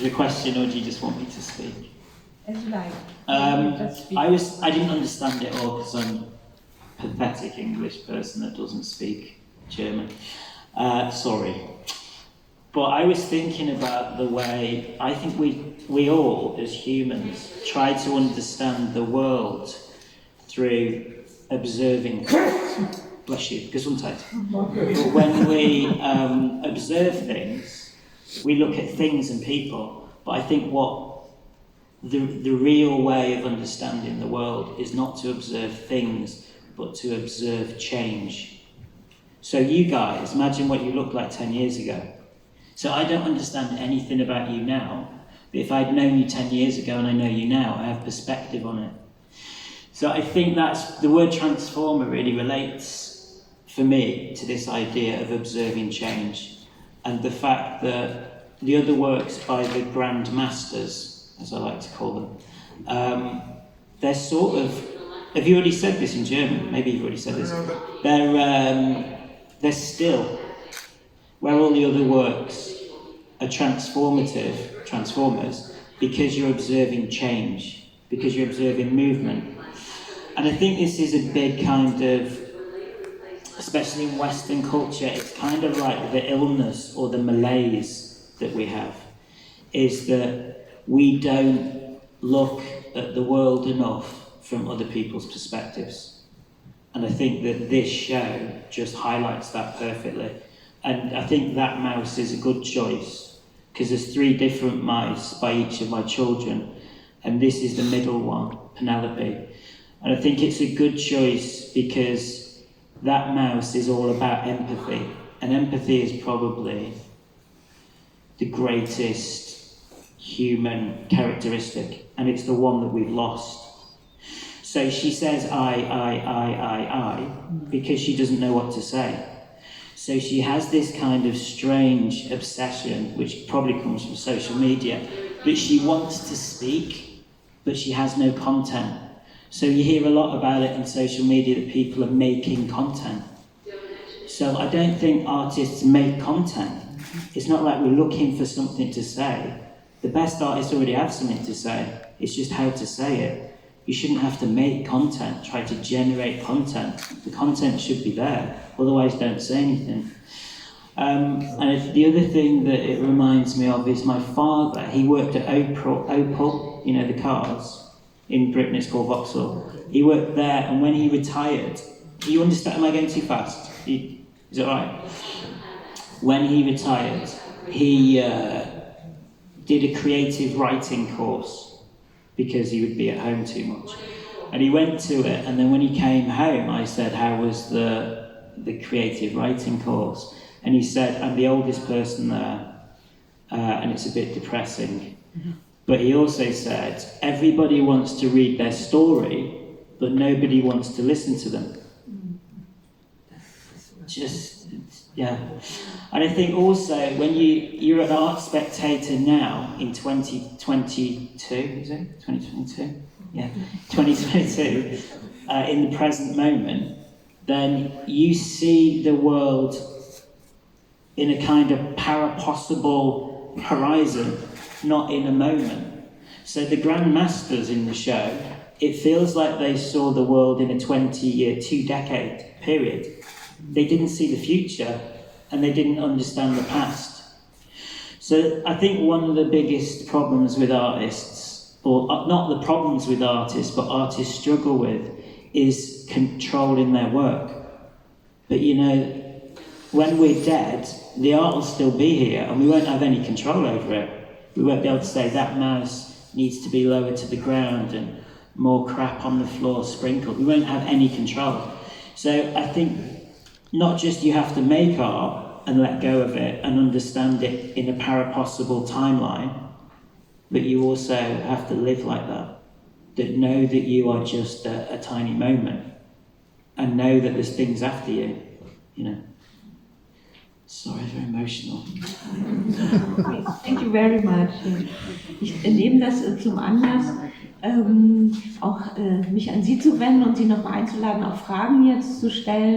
there a question, or do you just want me to speak? As you like. I didn't understand it all because I'm a pathetic English person that doesn't speak German. Sorry. But I was thinking about the way I think we all, as humans, try to understand the world through observing things. Bless you, Gesundheit. But when we observe things, we look at things and people. But I think what the real way of understanding the world is not to observe things, but to observe change. So you guys, imagine what you looked like 10 years ago. So I don't understand anything about you now, but if I'd known you 10 years ago and I know you now, I have perspective on it. So I think that's, the word transformer really relates, for me, to this idea of observing change. And the fact that the other works by the Grand Masters, as I like to call them, they're sort of, have you already said this in German? Maybe you've already said this. They're still, where all the other works are transformers, because you're observing change, because you're observing movement. And I think this is a big kind of, especially in Western culture, it's kind of like the illness or the malaise that we have, is that we don't look at the world enough from other people's perspectives. And I think that this show just highlights that perfectly. And I think that mouse is a good choice, because there's 3 different mice by each of my children, and this is the middle one, Penelope. And I think it's a good choice because that mouse is all about empathy, and empathy is probably the greatest human characteristic, and it's the one that we've lost. So she says I, because she doesn't know what to say. So she has this kind of strange obsession, which probably comes from social media, that she wants to speak, but she has no content. So you hear a lot about it in social media that people are making content. So I don't think artists make content. It's not like we're looking for something to say. The best artists already have something to say. It's just how to say it. You shouldn't have to make content, try to generate content. The content should be there, otherwise don't say anything. And the other thing that it reminds me of is my father. He worked at Opel, you know, the cars. In Britain it's called Vauxhall. He worked there, and when he retired, you understand, am I going too fast? Is it all right? When he retired, he did a creative writing course, because he would be at home too much. And he went to it, and then when he came home, I said, how was the creative writing course? And he said, I'm the oldest person there, and it's a bit depressing. But he also said, everybody wants to read their story, but nobody wants to listen to them. Yeah. And I think also, when you're an art spectator now, in 2022, is it? 2022? Yeah, 2022, in the present moment, then you see the world in a kind of parapossible horizon, not in a moment. So the Grand Masters in the show, it feels like they saw the world in a 20-year, 2-decade period. They didn't see the future, and they didn't understand the past. So I think one of the biggest problems with artists, or not the problems with artists, but artists struggle with, is controlling their work. But you know, when we're dead, the art will still be here, and we won't have any control over it. We won't be able to say that mouse needs to be lower to the ground and more crap on the floor sprinkled. We won't have any control. So I think not just you have to make art and let go of it and understand it in a parapossible timeline, but you also have to live like that. That know that you are just a tiny moment, and know that there's things after you, you know. Sorry, very emotional. Thank you very much. Ich nehme das zum Anlass, auch mich an Sie zu wenden und Sie nochmal einzuladen, auch Fragen jetzt zu stellen.